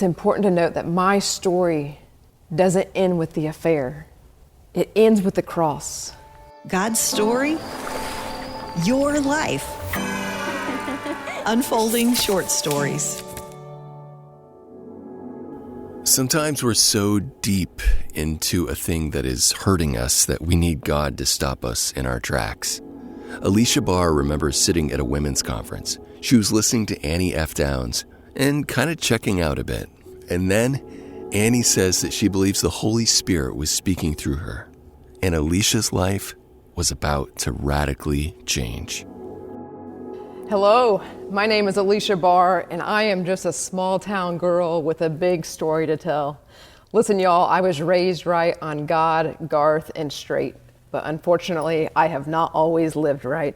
it's important to note that my story doesn't end with the affair. It ends with the cross. God's story, your life. Unfolding short stories. Sometimes we're so deep into a thing that is hurting us that we need God to stop us in our tracks. Alicia Barr remembers sitting at a women's conference. She was listening to Annie F. Downs and kind of checking out a bit. And then Annie says that she believes the Holy Spirit was speaking through her. And Alicia's life was about to radically change. Hello, my name is Alicia Barr, and I am just a small town girl with a big story to tell. Listen, y'all, I was raised right on God, Garth, and straight, but unfortunately, I have not always lived right.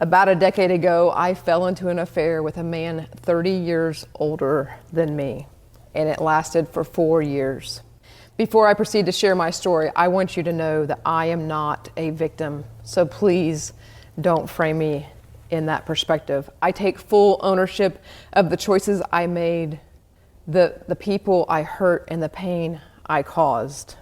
About a decade ago, I fell into an affair with a man 30 years older than me, and it lasted for 4 years. Before I proceed to share my story, I want you to know that I am not a victim, so please don't frame me in that perspective. I take full ownership of the choices I made, the people I hurt, and the pain I caused.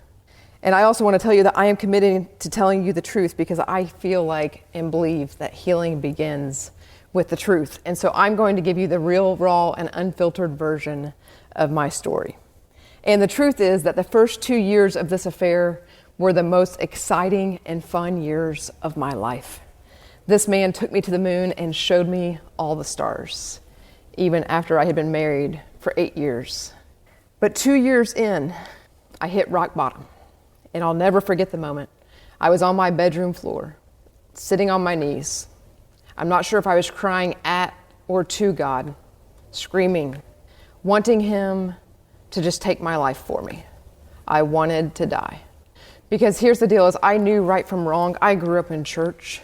And I also want to tell you that I am committed to telling you the truth because I feel like and believe that healing begins with the truth. And so I'm going to give you the real, raw, and unfiltered version of my story. And the truth is that the first 2 years of this affair were the most exciting and fun years of my life. This man took me to the moon and showed me all the stars, even after I had been married for 8 years. But 2 years in, I hit rock bottom, and I'll never forget the moment. I was on my bedroom floor, sitting on my knees. I'm not sure if I was crying at or to God, screaming, wanting Him to just take my life for me. I wanted to die. Because here's the deal, is I knew right from wrong. I grew up in church.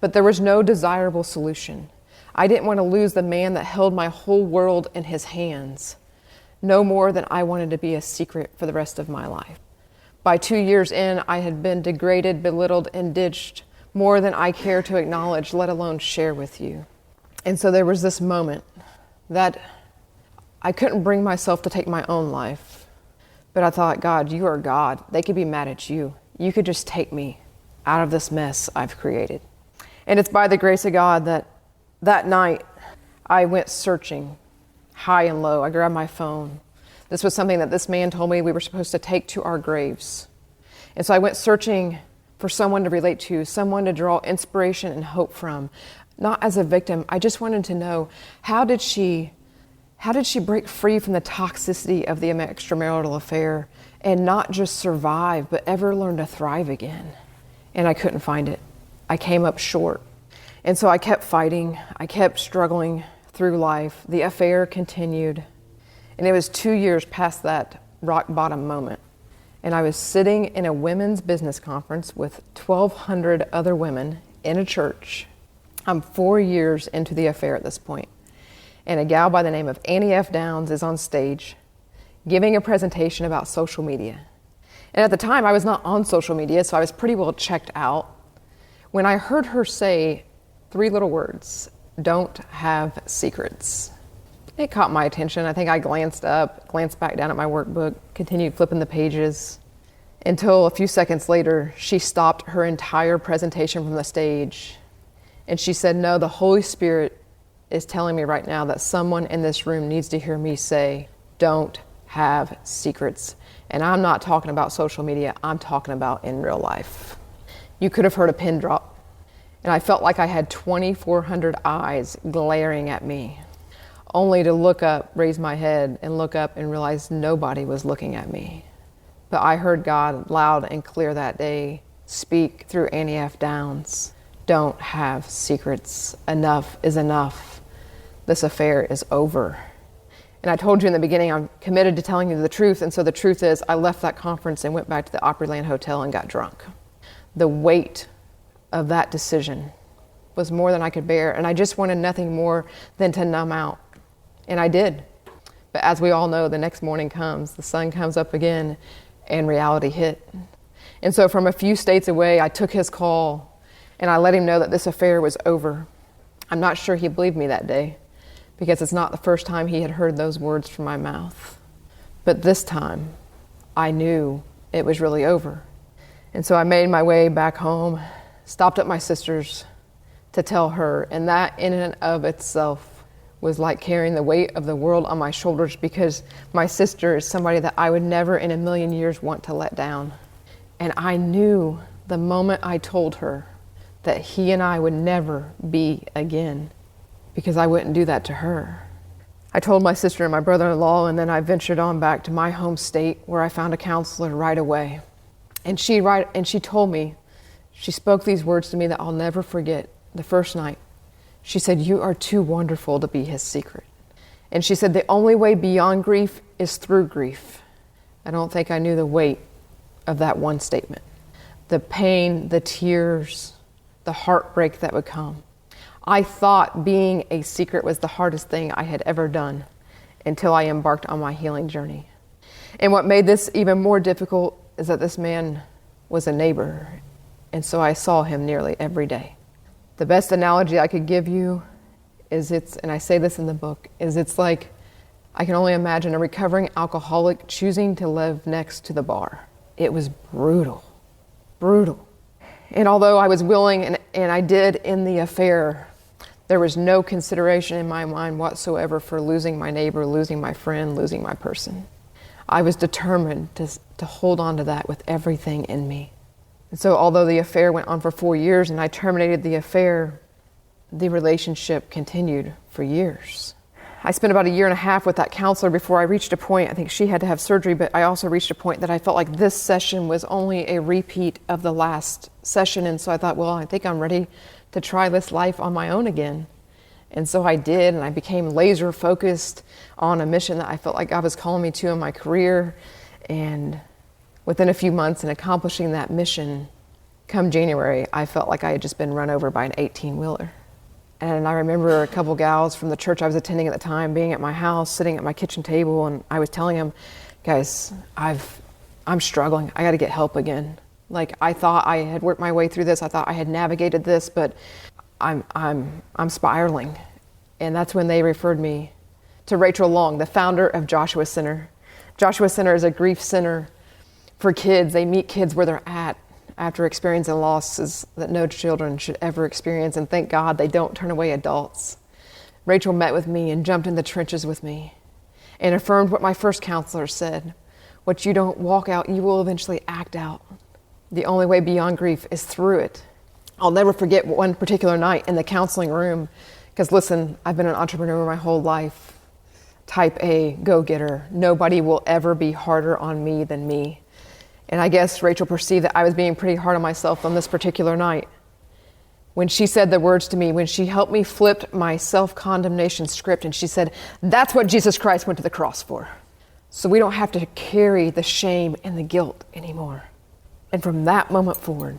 But there was no desirable solution. I didn't want to lose the man that held my whole world in his hands, no more than I wanted to be a secret for the rest of my life. By 2 years in, I had been degraded, belittled, and ditched more than I care to acknowledge, let alone share with you. And so there was this moment that I couldn't bring myself to take my own life. But I thought, God, you are God. They could be mad at you. You could just take me out of this mess I've created. And it's by the grace of God that night I went searching high and low. I grabbed my phone. This was something that this man told me we were supposed to take to our graves. And so I went searching for someone to relate to, someone to draw inspiration and hope from. Not as a victim. I just wanted to know, how did she break free from the toxicity of the extramarital affair and not just survive, but ever learn to thrive again? And I couldn't find it. I came up short. And so I kept fighting. I kept struggling through life. The affair continued. And it was 2 years past that rock bottom moment. And I was sitting in a women's business conference with 1,200 other women in a church. I'm 4 years into the affair at this point. And a gal by the name of Annie F. Downs is on stage giving a presentation about social media. And at the time, I was not on social media, so I was pretty well checked out. When I heard her say 3 little words, "Don't have secrets," it caught my attention. I think I glanced up, glanced back down at my workbook, continued flipping the pages, until a few seconds later, she stopped her entire presentation from the stage. And she said, "No, the Holy Spirit is telling me right now that someone in this room needs to hear me say, don't have secrets." And I'm not talking about social media, I'm talking about in real life. You could have heard a pin drop. And I felt like I had 2,400 eyes glaring at me, only to look up, raise my head, and look up and realize nobody was looking at me. But I heard God loud and clear that day speak through Annie F. Downs. Don't have secrets. Enough is enough. This affair is over. And I told you in the beginning, I'm committed to telling you the truth. And so the truth is, I left that conference and went back to the Opryland Hotel and got drunk. The weight of that decision was more than I could bear. And I just wanted nothing more than to numb out. And I did. But as we all know, the next morning comes, the sun comes up again, and reality hit. And so from a few states away, I took his call and I let him know that this affair was over. I'm not sure he believed me that day, because it's not the first time he had heard those words from my mouth. But this time, I knew it was really over. And so I made my way back home, stopped at my sister's to tell her, and that in and of itself was like carrying the weight of the world on my shoulders, because my sister is somebody that I would never in a million years want to let down. And I knew the moment I told her that he and I would never be again, because I wouldn't do that to her. I told my sister and my brother-in-law, and then I ventured on back to my home state, where I found a counselor right away. And she told me, she spoke these words to me that I'll never forget. The first night, she said, "You are too wonderful to be his secret." And she said, "The only way beyond grief is through grief." I don't think I knew the weight of that one statement. The pain, the tears, the heartbreak that would come. I thought being a secret was the hardest thing I had ever done until I embarked on my healing journey. And what made this even more difficult is that this man was a neighbor, and so I saw him nearly every day. The best analogy I could give you is and I say this in the book, is it's like I can only imagine a recovering alcoholic choosing to live next to the bar. It was brutal, brutal. And although I was willing and I did end the affair, there was no consideration in my mind whatsoever for losing my neighbor, losing my friend, losing my person. I was determined to hold on to that with everything in me. And so although the affair went on for 4 years and I terminated the affair, the relationship continued for years. I spent about 1.5 years with that counselor before I reached a point, I think she had to have surgery, but I also reached a point that I felt like this session was only a repeat of the last session. And so I thought, well, I think I'm ready to try this life on my own again. And so I did, and I became laser focused on a mission that I felt like God was calling me to in my career. And within a few months in accomplishing that mission, come January, I felt like I had just been run over by an 18-wheeler. And I remember a couple gals from the church I was attending at the time being at my house, sitting at my kitchen table, and I was telling them, guys, I'm struggling. I got to get help again. Like, I thought I had worked my way through this. I thought I had navigated this, but I'm spiraling. And that's when they referred me to Rachel Long, the founder of Joshua Center. Joshua Center is a grief center for kids. They meet kids where they're at after experiencing losses that no children should ever experience. And thank God they don't turn away adults. Rachel met with me and jumped in the trenches with me and affirmed what my first counselor said. What you don't walk out, you will eventually act out. The only way beyond grief is through it. I'll never forget one particular night in the counseling room, because listen, I've been an entrepreneur my whole life. Type A, go-getter. Nobody will ever be harder on me than me. And I guess Rachel perceived that I was being pretty hard on myself on this particular night. When she said the words to me, when she helped me flip my self-condemnation script, and she said, "That's what Jesus Christ went to the cross for. So we don't have to carry the shame and the guilt anymore." And from that moment forward,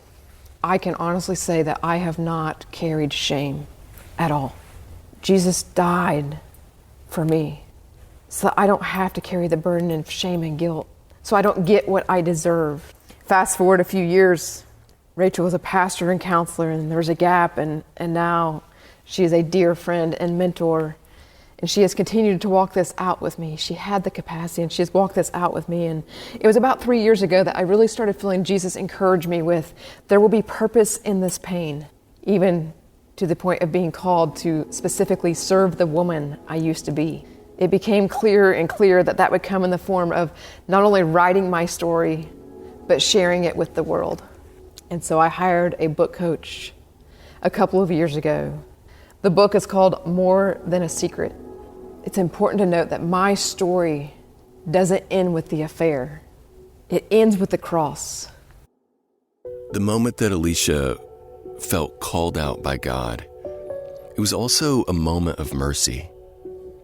I can honestly say that I have not carried shame at all. Jesus died for me, so I don't have to carry the burden of shame and guilt. So I don't get what I deserve. Fast forward a few years, Rachel was a pastor and counselor, and there was a gap, and now she is a dear friend and mentor, and she has continued to walk this out with me. She had the capacity, and she has walked this out with me. And it was about 3 years ago that I really started feeling Jesus encourage me with, there will be purpose in this pain, even to the point of being called to specifically serve the woman I used to be. It became clearer and clearer that that would come in the form of not only writing my story, but sharing it with the world. And so I hired a book coach a couple of years ago. The book is called More Than a Secret. It's important to note that my story doesn't end with the affair. It ends with the cross. The moment that Alicia felt called out by God, it was also a moment of mercy,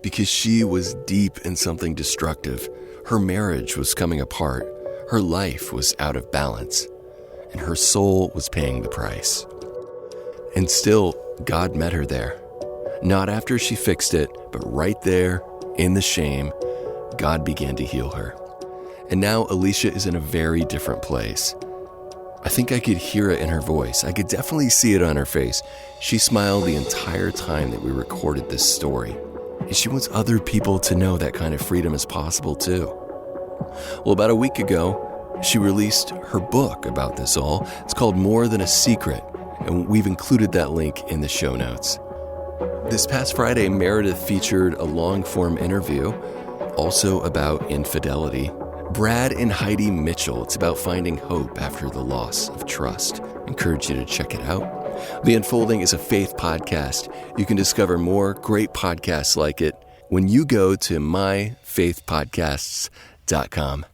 because she was deep in something destructive. Her marriage was coming apart. Her life was out of balance, and her soul was paying the price. And still, God met her there. Not after she fixed it, but right there, in the shame, God began to heal her. And now Alicia is in a very different place. I think I could hear it in her voice. I could definitely see it on her face. She smiled the entire time that we recorded this story. And she wants other people to know that kind of freedom is possible too. Well, about a week ago, she released her book about this all. It's called More Than a Secret, and we've included that link in the show notes. This past Friday, Meredith featured a long-form interview, also about infidelity. Brad and Heidi Mitchell. It's about finding hope after the loss of trust. I encourage you to check it out. The Unfolding is a faith podcast. You can discover more great podcasts like it when you go to myfaithpodcasts.com.